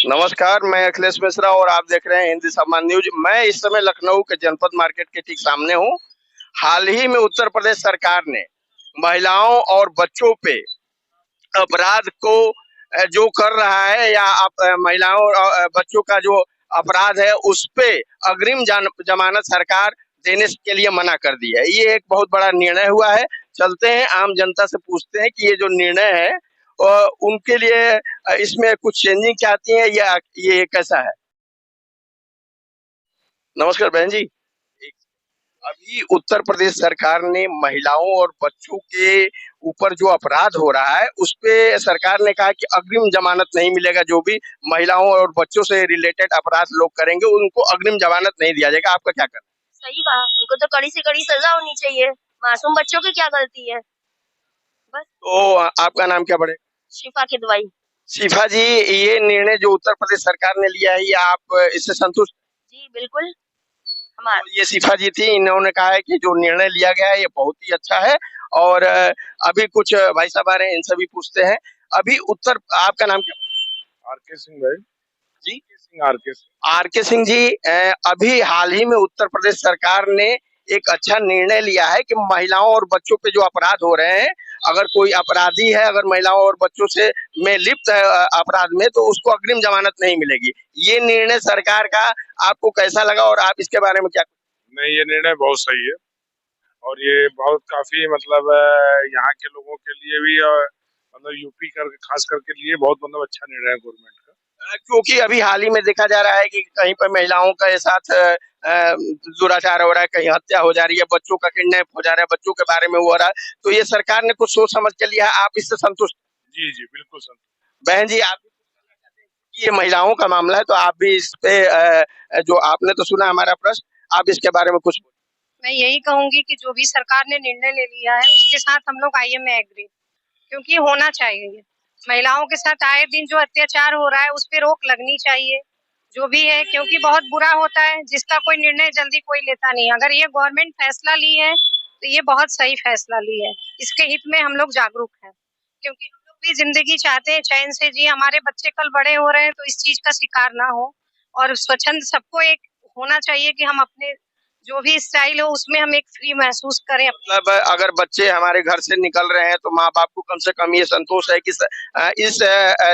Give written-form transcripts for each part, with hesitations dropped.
नमस्कार, मैं अखिलेश मिश्रा और आप देख रहे हैं हिंदी सम्मान न्यूज। मैं इस समय लखनऊ के जनपद मार्केट के ठीक सामने हूँ। हाल ही में उत्तर प्रदेश सरकार ने महिलाओं और बच्चों पे अपराध को जो कर रहा है या महिलाओं और बच्चों का जो अपराध है उस पे अग्रिम जमानत सरकार देने के लिए मना कर दी है। ये एक बहुत बड़ा निर्णय हुआ है। चलते हैं आम जनता से पूछते हैं कि ये जो निर्णय है उनके लिए इसमें कुछ चेंजिंग चाहती है या ये कैसा है। नमस्कार बहन जी। अभी उत्तर प्रदेश सरकार ने महिलाओं और बच्चों के ऊपर जो अपराध हो रहा है उस पे सरकार ने कहा कि अग्रिम जमानत नहीं मिलेगा। जो भी महिलाओं और बच्चों से रिलेटेड अपराध लोग करेंगे उनको अग्रिम जमानत नहीं दिया जाएगा। आपका क्या कहना है? सही कहा, उनको तो कड़ी से कड़ी सजा होनी चाहिए। मासूम बच्चों की क्या गलती है। बस। तो आपका नाम क्या पड़ेगा? शिफा की दवाई। शिफा जी, ये निर्णय जो उत्तर प्रदेश सरकार ने लिया है ये आप इससे संतुष्ट? जी बिल्कुल। तो ये शिफा जी थी, इन्होंने कहा है कि जो निर्णय लिया गया है ये बहुत ही अच्छा है। और अभी कुछ भाई साहब आ रहे हैं, इनसे भी पूछते हैं। अभी उत्तर आपका नाम क्या? आरके सिंह भाई। जी आरके सिंह। आरके सिंह जी, अभी हाल ही में उत्तर प्रदेश सरकार ने एक अच्छा निर्णय लिया है कि महिलाओं और बच्चों पे जो अपराध हो रहे हैं, अगर कोई अपराधी है, अगर महिलाओं और बच्चों से में लिप्त है अपराध में, तो उसको अग्रिम जमानत नहीं मिलेगी। ये निर्णय सरकार का आपको कैसा लगा और आप इसके बारे में क्या? नहीं, ये निर्णय बहुत सही है और ये बहुत काफी मतलब यहाँ के लोगों के लिए भी मतलब यूपी कर खास करके लिए बहुत मतलब अच्छा निर्णय है गवर्नमेंट का। क्योंकि अभी हाल ही में देखा जा रहा है कि कहीं पर महिलाओं के साथ दुराचार हो रहा है, कहीं हत्या हो जा रही है, बच्चों का किडनैप हो जा रहा है, बच्चों के बारे में हो रहा है। तो ये सरकार ने कुछ सोच समझ के लिया है। आप इससे संतुष्ट? जी जी बिल्कुल संतुष्ट। बहन जी, आप ये महिलाओं का मामला है तो आप भी इस पे जो आपने तो सुना हमारा प्रश्न, आप इसके बारे में कुछ? मैं यही कहूंगी कि जो भी सरकार ने निर्णय ले लिया है उसके साथ हम लोग आई एम एग्री, क्योंकि होना चाहिए। महिलाओं के साथ आए दिन जो अत्याचार हो रहा है उस पर रोक लगनी चाहिए, जो भी है, क्योंकि बहुत बुरा होता है जिसका कोई निर्णय जल्दी कोई लेता नहीं। अगर ये गवर्नमेंट फैसला ली है तो ये बहुत सही फैसला ली है। इसके हित में हम लोग जागरूक हैं, क्योंकि हम लोग भी जिंदगी चाहते हैं चैन से जी। हमारे बच्चे कल बड़े हो रहे हैं तो इस चीज का शिकार ना हो। और स्वच्छंद सबको एक होना चाहिए कि हम अपने जो भी स्टाइल हो उसमें हम एक फ्री महसूस करें। मतलब अगर बच्चे हमारे घर से निकल रहे हैं तो माँ बाप को कम से कम ये संतोष है कि इस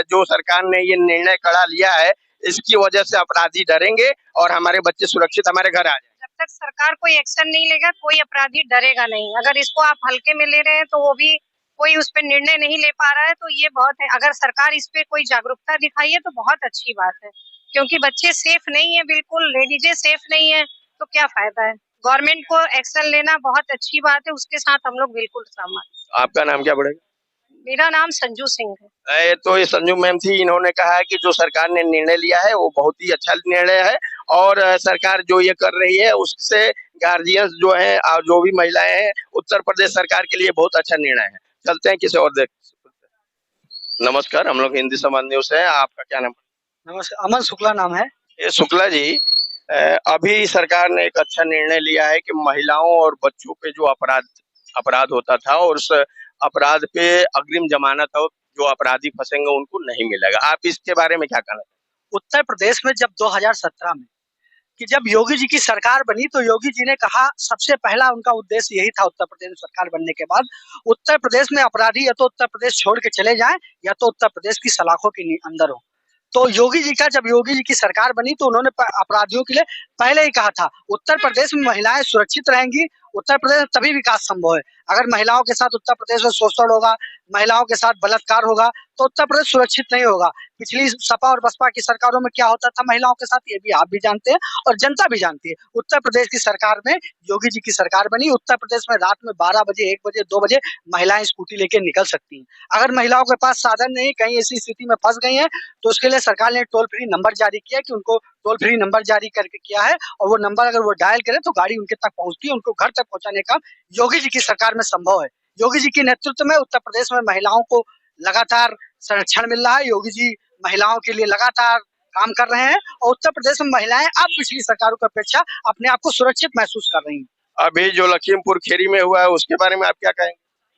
जो सरकार ने ये निर्णय कड़ा लिया है इसकी वजह से अपराधी डरेंगे और हमारे बच्चे सुरक्षित हमारे घर आ जाएंगे। जब तक सरकार कोई एक्शन नहीं लेगा कोई अपराधी डरेगा नहीं। अगर इसको आप हल्के में ले रहे हैं तो वो भी कोई उस पर निर्णय नहीं ले पा रहा है, तो ये बहुत है। अगर सरकार इस पे कोई जागरूकता दिखाई है तो बहुत अच्छी बात है, क्योंकि बच्चे सेफ नहीं है, बिल्कुल लेडीजें सेफ नहीं है तो क्या फायदा है। गवर्नमेंट को एक्शन लेना बहुत अच्छी बात है, उसके साथ हम लोग बिल्कुल सहमत। आपका नाम क्या पड़ेगा? मेरा नाम संजू सिंह है। तो ये संजू मैम थी, इन्होंने कहा है कि जो सरकार ने निर्णय लिया है वो बहुत ही अच्छा निर्णय है और सरकार जो ये कर रही है उससे गार्जियंस जो है और जो भी महिलाएं हैं उत्तर प्रदेश सरकार के लिए बहुत अच्छा निर्णय है। चलते हैं किसी और देख। नमस्कार, हम लोग हिंदी समाज न्यूज है। आपका क्या नाम? नमस्कार, अमन शुक्ला नाम है। ये शुक्ला जी, अभी सरकार ने एक अच्छा निर्णय लिया है कि महिलाओं और बच्चों पे जो अपराध होता था और उस अपराध पे अग्रिम जमानत और जो अपराधी फंसेंगे उनको नहीं मिलेगा। आप इसके बारे में क्या कहना? उत्तर प्रदेश में जब 2017 में कि जब योगी जी की सरकार बनी तो योगी जी ने कहा, सबसे पहला उनका उद्देश्य यही था उत्तर प्रदेश में सरकार बनने के बाद, उत्तर प्रदेश में अपराधी या तो उत्तर प्रदेश छोड़ के चले जाएं या तो उत्तर प्रदेश की सलाखों के अंदर हो। तो जब योगी जी की सरकार बनी तो उन्होंने अपराधियों के लिए पहले ही कहा था उत्तर प्रदेश में महिलाएं सुरक्षित रहेंगी, उत्तर प्रदेश में तभी विकास संभव है। अगर महिलाओं के साथ उत्तर प्रदेश में शोषण होगा, महिलाओं के साथ बलात्कार होगा तो उत्तर प्रदेश सुरक्षित नहीं होगा। पिछली सपा और बसपा की सरकारों में क्या होता था महिलाओं के साथ, ये भी आप भी जानते हैं और जनता भी जानती है। उत्तर प्रदेश की सरकार में योगी जी की सरकार बनी, उत्तर प्रदेश में रात में 12 बजे, 1 बजे, 2 बजे महिलाएं स्कूटी लेके निकल सकती हैं। अगर महिलाओं के पास साधन नहीं, कहीं ऐसी स्थिति में फंस गई हैं तो उसके लिए सरकार ने टोल फ्री नंबर जारी किया कि उनको टोल फ्री नंबर जारी करके किया है और वो नंबर अगर वो डायल करें तो गाड़ी उनके तक पहुंचती है, उनको घर तक पहुंचाने का योगी जी की सरकार में संभव है। योगी जी के नेतृत्व में उत्तर प्रदेश में महिलाओं को लगातार संरक्षण मिल रहा है। योगी जी महिलाओं के लिए लगातार काम कर रहे हैं और उत्तर प्रदेश में महिलाएं अब पिछली सरकारों की अपेक्षा अपने आप को सुरक्षित महसूस कर रही हैं। अभी जो लखीमपुर खीरी में हुआ है उसके बारे में आप क्या कहेंगे?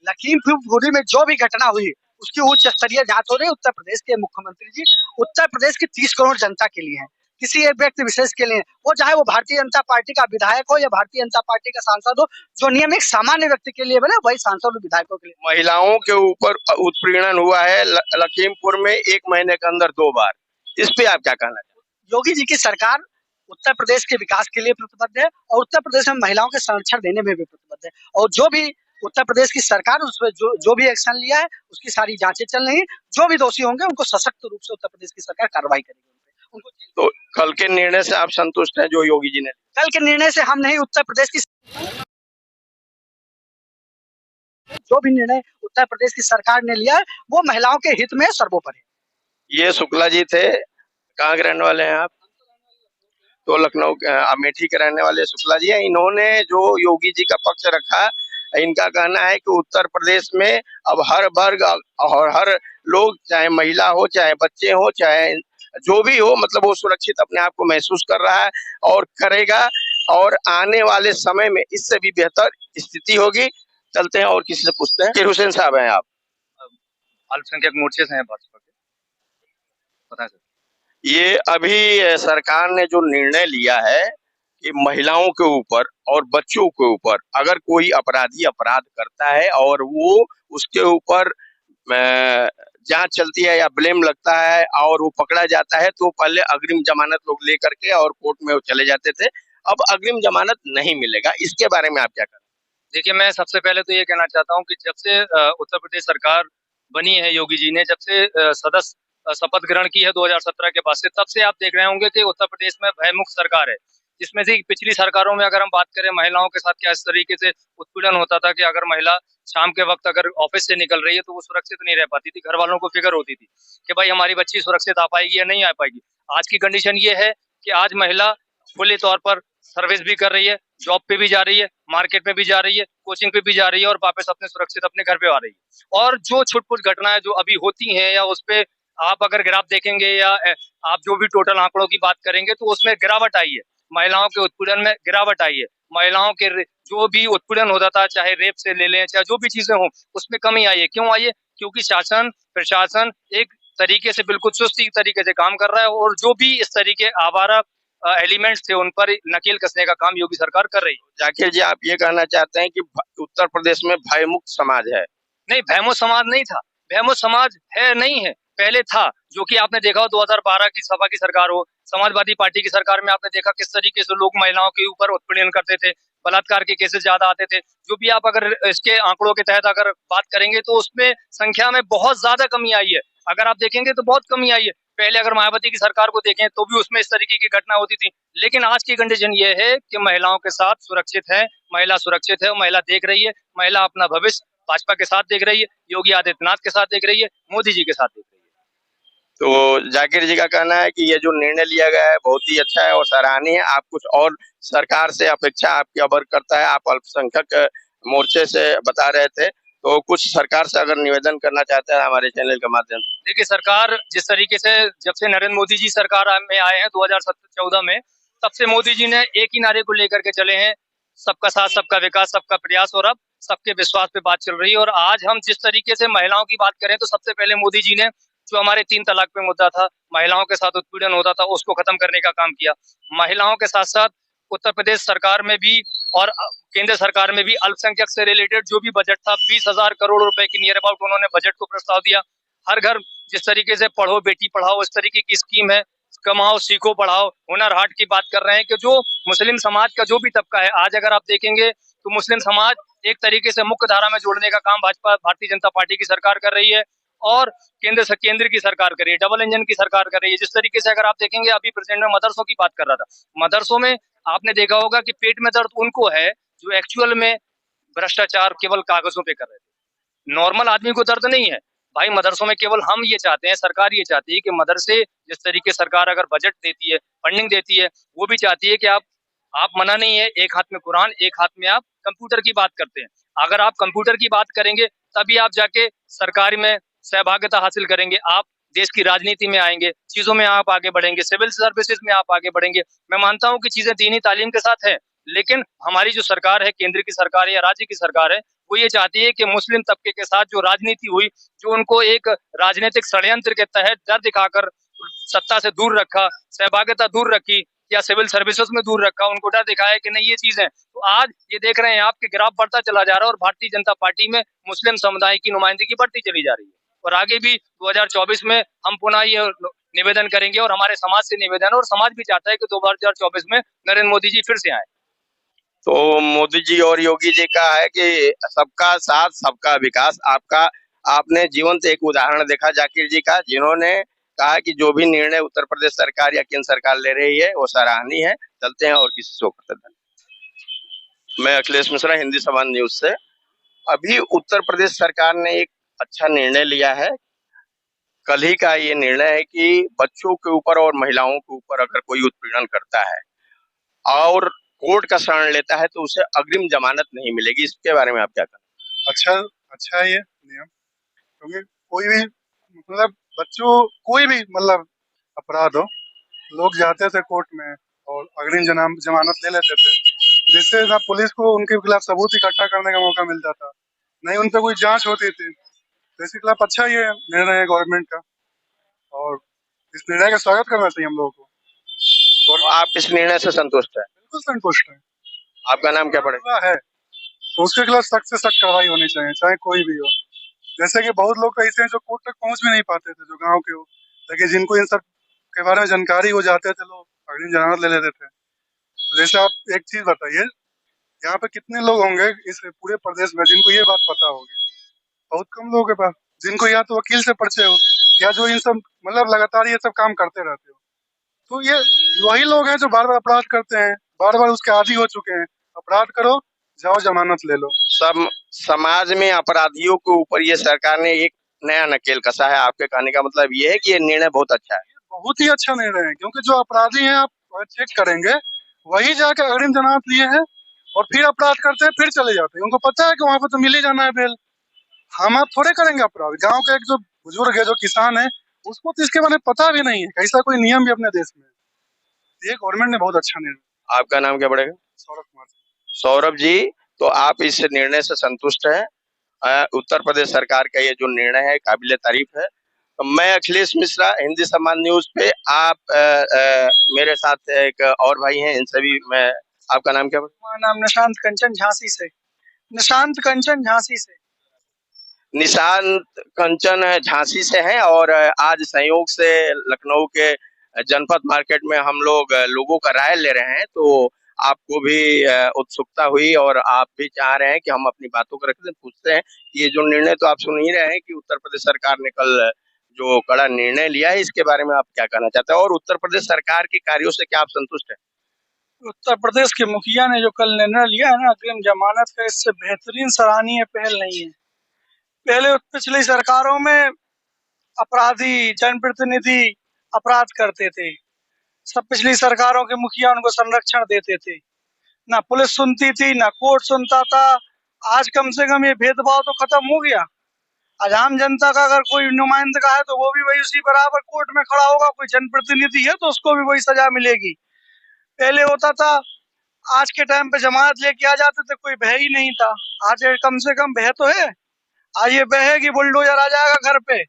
लखीमपुर खीरी में जो भी घटना हुई उसकी उच्च स्तरीय जांच हो रही है। उत्तर प्रदेश के मुख्यमंत्री जी उत्तर प्रदेश की 30 करोड़ जनता के लिए है, किसी एक व्यक्ति विशेष के लिए, वो चाहे वो भारतीय जनता पार्टी का विधायक हो या भारतीय जनता पार्टी का सांसद हो, जो नियम एक सामान्य व्यक्ति के लिए बने वही सांसद और विधायकों के लिए। महिलाओं के ऊपर उत्पीड़न हुआ है लखीमपुर में 1 महीने के अंदर 2 बार, इस पे आप क्या कहना चाहते हैं? योगी जी की सरकार उत्तर प्रदेश के विकास के लिए प्रतिबद्ध है और उत्तर प्रदेश में महिलाओं के संरक्षण देने में भी प्रतिबद्ध है, और जो भी उत्तर प्रदेश की सरकार उसमें जो भी एक्शन लिया है उसकी सारी जांचें चल रही हैं। जो भी दोषी होंगे उनको सशक्त रूप से उत्तर प्रदेश की सरकार कार्रवाई करेगी। उनको तो कल के निर्णय से आप संतुष्ट हैं जो योगी जी ने? कल के निर्णय से हम नहीं, उत्तर प्रदेश की जो भी निर्णय उत्तर प्रदेश की सरकार ने लिया है वो महिलाओं के हित में सर्वोपरि है। ये शुक्ला जी थे, कहाँ के रहने वाले हैं आप? तो लखनऊ अमेठी के रहने वाले शुक्ला जी हैं। इन्होंने जो योगी जी का पक्ष रखा, इनका कहना है कि उत्तर प्रदेश में अब हर वर्ग और हर लोग, चाहे महिला हो चाहे बच्चे हो चाहे जो भी हो, मतलब वो सुरक्षित अपने आप को महसूस कर रहा है और करेगा, और आने वाले समय में इससे भी बेहतर स्थिति होगी। चलते हैं और किसी से पूछते हैं। जाकिर हुसैन साहब हैं आप? अल्पसंख्यक मोर्चे से हैं भाजपा के, पता है सर। ये अभी सरकार ने जो निर्णय लिया है कि महिलाओं के ऊपर और बच्चों के ऊपर अगर कोई अपराधी अपराध करता है और वो उसके ऊपर जांच चलती है या ब्लेम लगता है और वो पकड़ा जाता है, तो पहले अग्रिम जमानत लोग लेकर के और कोर्ट में वो चले जाते थे, अब अग्रिम जमानत नहीं मिलेगा। इसके बारे में आप क्या कहें? देखिए, मैं सबसे पहले तो ये कहना चाहता हूँ कि जब से उत्तर प्रदेश सरकार बनी है योगी जी ने, जब से सदस्य शपथ ग्रहण की है 2017 के बाद से, तब से आप देख रहे होंगे कि उत्तर प्रदेश में भयमुक्त सरकार है। जिसमें से पिछली सरकारों में अगर हम बात करें महिलाओं के साथ क्या इस तरीके से उत्पीड़न होता था कि अगर महिला शाम के वक्त अगर ऑफिस से निकल रही है तो वो सुरक्षित नहीं रह पाती थी, घर वालों को फिक्र होती थी कि भाई हमारी बच्ची सुरक्षित आ पाएगी या नहीं आ पाएगी। आज की कंडीशन ये है कि आज महिला खुले तौर पर सर्विस भी कर रही है, जॉब पे भी जा रही है, मार्केट में भी जा रही है, कोचिंग पे भी जा रही है और वापस अपने सुरक्षित अपने घर पे आ रही है। और जो छुटपुट घटनाएं जो अभी होती हैं या उस पे आप अगर ग्राफ देखेंगे या आप जो भी टोटल आंकड़ों की बात करेंगे तो उसमें गिरावट आई है, महिलाओं के उत्पीड़न में गिरावट आई है। महिलाओं के जो भी उत्पीड़न होता था, चाहे रेप से ले लें चाहे जो भी चीजें हों, उसमें कमी आई है। क्यों आई है? क्योंकि शासन प्रशासन एक तरीके से बिल्कुल चुस्त तरीके से काम कर रहा है और जो भी इस तरीके आवारा एलिमेंट्स थे उन पर नकेल कसने का काम योगी सरकार कर रही है। जाकिर जी, आप ये कहना चाहते हैं कि उत्तर प्रदेश में भयमुक्त समाज है? नहीं, भयमुक्त समाज नहीं था, भयमुक्त समाज है नहीं है, पहले था। जो कि आपने देखा हो 2012 की सपा की सरकार हो, समाजवादी पार्टी की सरकार में आपने देखा किस तरीके से लोग महिलाओं के ऊपर उत्पीड़न करते थे, बलात्कार के केसेस ज्यादा आते थे। जो भी आप अगर इसके आंकड़ों के तहत अगर बात करेंगे तो उसमें संख्या में बहुत ज्यादा कमी आई है। अगर आप देखेंगे तो बहुत कमी आई है। पहले अगर मायावती की सरकार को देखें तो भी उसमें इस तरीके की घटना होती थी, लेकिन आज की कंडीशन ये है कि महिलाओं के साथ सुरक्षित है, महिला सुरक्षित है, महिला देख रही है, महिला अपना भविष्य भाजपा के साथ देख रही है, योगी आदित्यनाथ के साथ देख रही है, मोदी जी के साथ देख रही है। तो जाकिर जी का कहना है कि ये जो निर्णय लिया गया है बहुत ही अच्छा है और सराहनीय है। आप कुछ और सरकार से अपेक्षा आपकी अबर करता है, आप अल्पसंख्यक मोर्चे से बता रहे थे, तो कुछ सरकार से अगर निवेदन करना चाहते हैं हमारे चैनल के माध्यम से। देखिए, सरकार जिस तरीके से जब से नरेंद्र मोदी जी सरकार में आए हैं 2014 में, तब से मोदी जी ने एक ही नारे को लेकर के चले हैं, सबका साथ सबका विकास सबका प्रयास, और अब सबके विश्वास पे बात चल रही है। और आज हम जिस तरीके से महिलाओं की बात करें तो सबसे पहले मोदी जी ने जो हमारे 3 तलाक पे मुद्दा था, महिलाओं के साथ उत्पीड़न होता था, उसको खत्म करने का काम किया। महिलाओं के साथ साथ उत्तर प्रदेश सरकार में भी और केंद्र सरकार में भी अल्पसंख्यक से रिलेटेड जो भी बजट था 20,000 करोड़ रुपए की नियर अबाउट उन्होंने बजट को प्रस्ताव दिया। हर घर जिस तरीके से पढ़ो बेटी पढ़ाओ इस तरीके की स्कीम है, कमाओ सीखो पढ़ाओ, हुनर हाट की बात कर रहे हैं कि जो मुस्लिम समाज का जो भी तबका है, आज अगर आप देखेंगे तो मुस्लिम समाज एक तरीके से मुख्य धारा में जोड़ने का काम भाजपा भारतीय जनता पार्टी की सरकार कर रही है और केंद्र की सरकार कर रही है, डबल इंजन की सरकार कर रही है। जिस तरीके से अगर आप देखेंगे, अभी प्रेसिडेंट में मदरसों की बात कर रहा था, मदरसों में आपने देखा होगा कि पेट में दर्द उनको है जो एक्चुअल में भ्रष्टाचार केवल कागजों पे कर रहे थे, नॉर्मल आदमी को दर्द नहीं है। भाई मदरसों में केवल हम ये चाहते हैं, सरकार ये चाहती है कि मदरसे जिस तरीके सरकार अगर बजट देती है, फंडिंग देती है, वो भी चाहती है कि आप मना नहीं है, एक हाथ में कुरान एक हाथ में आप कंप्यूटर की बात करते हैं। अगर आप कंप्यूटर की बात करेंगे तभी आप जाके सरकारी में सहभागिता हासिल करेंगे, आप देश की राजनीति में आएंगे, चीजों में आप आगे बढ़ेंगे, सिविल सर्विसेज में आप आगे बढ़ेंगे। मैं मानता हूं कि चीजें दीनी तालीम के साथ है, लेकिन हमारी जो सरकार है, केंद्र की सरकार है या राज्य की सरकार है, वो ये चाहती है कि मुस्लिम तबके के साथ जो राजनीति हुई, जो उनको एक राजनीतिक षड्यंत्र के तहत डर दिखाकर सत्ता से दूर रखा, सहभागिता दूर रखी या सिविल सर्विसेज में दूर रखा, उनको डर दिखाया कि नहीं ये चीजें, तो आज ये देख रहे हैं आपके ग्राफ बढ़ता चला जा रहा है और भारतीय जनता पार्टी में मुस्लिम समुदाय की नुमाइंदगी बढ़ती चली जा रही है। और आगे भी 2024 में हम पुनः ये निवेदन करेंगे और हमारे समाज से निवेदन है और समाज भी चाहता है कि 2024 में नरेंद्र मोदी जी फिर से आए। तो मोदी जी और योगी जी का है कि सबका साथ सबका विकास। आपने जीवंत एक उदाहरण देखा जाकिर जी का, जिन्होंने कहा कि जो भी निर्णय उत्तर प्रदेश सरकार या केंद्र सरकार ले रही है वो सराहनीय है। चलते हैं और किसी शो करते हैं। मैं अखिलेश मिश्रा, हिंदी समाज न्यूज से। अभी उत्तर प्रदेश सरकार ने एक अच्छा निर्णय लिया है। कल ही का ये निर्णय है कि बच्चों के ऊपर और महिलाओं के ऊपर अगर कोई उत्पीड़न करता है और कोर्ट का शरण लेता है तो उसे अग्रिम जमानत नहीं मिलेगी। इसके बारे में आप क्या कहें? अच्छा है ये नियम, क्योंकि कोई भी मतलब बच्चों कोई भी मतलब अपराध हो, लोग जाते थे कोर्ट में और अग्रिम जमानत ले लेते थे, जिससे ना पुलिस को उनके खिलाफ सबूत इकट्ठा करने का मौका मिलता था, नहीं उन पर कोई जांच होती थी। तो इसके खिलाफ अच्छा ये निर्णय है गवर्नमेंट का और इस निर्णय का स्वागत करना चाहिए हम लोगों को। और आप इस निर्णय से संतुष्ट है? बिल्कुल संतुष्ट है। आपका नाम क्या पड़ेगा? है तो उसके खिलाफ सख्त से सख्त कार्रवाई होनी चाहिए, चाहे कोई भी हो। जैसे कि बहुत लोग ऐसे हैं जो कोर्ट तक पहुंच भी नहीं पाते थे, जो गांव के हो, लेकिन जिनको इन सब के बारे में जानकारी हो जाते थे, लोग अग्रिम जमानत ले लेते थे। तो जैसे आप एक चीज बताइए, यहाँ पे कितने लोग होंगे इस पूरे प्रदेश में जिनको ये बात पता होगी? बहुत कम लोगों के पास, जिनको या तो वकील से परिचय हो या जो इन सब मतलब लगातार ये सब काम करते रहते हो। तो ये वही लोग हैं जो बार बार अपराध करते हैं, बार बार उसके आदी हो चुके हैं। अपराध करो, जाओ जमानत ले लो। समाज में अपराधियों के ऊपर ये सरकार ने एक नया नकेल कसा है। आपके कहने का मतलब ये है कि ये निर्णय बहुत अच्छा है? बहुत ही अच्छा निर्णय है, क्योंकि जो अपराधी हैं आप चेक करेंगे वही जाके अग्रिम जमानत लिए हैं और फिर अपराध करते हैं, फिर चले जाते हैं। उनको पता है कि वहां पर तो मिल ही जाना है बेल। हम आप थोड़े करेंगे अपराध। गाँव का एक जो बुजुर्ग है, जो किसान है, उसको तो इसके बारे में पता भी नहीं है, ऐसा कोई नियम भी अपने देश में। ये गवर्नमेंट ने बहुत अच्छा निर्णय। आपका नाम क्या पड़ेगा? सौरभ कुमार। सौरभ जी, तो आप इस निर्णय से संतुष्ट हैं? उत्तर प्रदेश सरकार का ये जो निर्णय है काबिले तारीफ है। तो मैं अखिलेश मिश्रा, हिंदी समाज न्यूज पे। आप मेरे साथ एक और भाई हैं, इनसे भी मैं। आपका नाम क्या पड़ेगा? मेरा नाम निशांत कंचन झांसी से। निशांत कंचन झांसी से। निशांत कंचन झांसी से हैं और आज संयोग से लखनऊ के जनपद मार्केट में हम लोग लोगों का राय ले रहे हैं। तो आपको भी उत्सुकता हुई और आप भी चाह रहे हैं कि हम अपनी बातों को रखते हैं। पूछते हैं ये जो निर्णय तो आप सुन ही रहे हैं कि उत्तर प्रदेश सरकार ने कल जो कड़ा निर्णय लिया है, इसके बारे में आप क्या कहना चाहते हैं और उत्तर प्रदेश सरकार के कार्यों से क्या आप संतुष्ट हैं? उत्तर प्रदेश के मुखिया ने जो कल निर्णय लिया है ना अग्रिम जमानत का, इससे बेहतरीन सराहनीय पहल नहीं है। पहले पिछली सरकारों में अपराधी जनप्रतिनिधि अपराध करते थे, सब पिछली सरकारों के मुखिया उनको संरक्षण देते थे, ना पुलिस सुनती थी ना कोर्ट सुनता था। आज कम से कम ये भेदभाव तो खत्म हो गया। आज आम जनता का अगर कोई नुमाइंदगा है तो वो भी वही उसी बराबर कोर्ट में खड़ा होगा, कोई जनप्रतिनिधि है तो उसको भी वही सजा मिलेगी। पहले होता था आज के टाइम पे जमानत लेके आ जाते थे, कोई भय ही नहीं था। आज कम से कम भय तो है। आज ये भय है कि बुलडोजर आ जाएगा घर पे।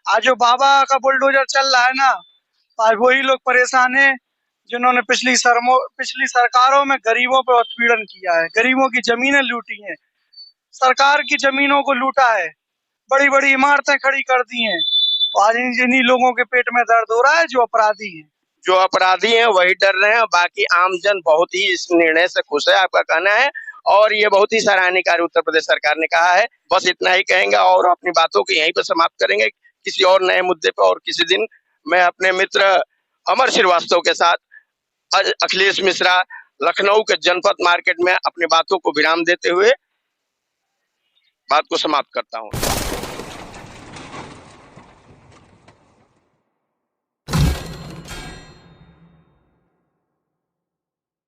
आज जो बाबा का बुलडोजर चल रहा है ना, आज वही लोग परेशान हैं जिन्होंने पिछली सरकारों में गरीबों पर उत्पीड़न किया है, गरीबों की जमीनें लूटी हैं, सरकार की जमीनों को लूटा है, बड़ी बड़ी इमारतें खड़ी कर दी हैं। तो आज इन्हीं लोगों के पेट में दर्द हो रहा है जो अपराधी हैं। जो अपराधी हैं वही डर रहे हैं, बाकी आमजन बहुत ही इस निर्णय से खुश है, आपका कहना है। और ये बहुत ही सराहनीय कार्य उत्तर प्रदेश सरकार ने कहा है। बस इतना ही कहेंगे और अपनी बातों को यहीं पर समाप्त करेंगे। किसी और नए मुद्दे पर और किसी दिन मैं अपने मित्र अमर श्रीवास्तव के साथ अखिलेश मिश्रा लखनऊ के जनपद मार्केट में अपनी बातों को विराम देते हुए बात को समाप्त करता हूँ।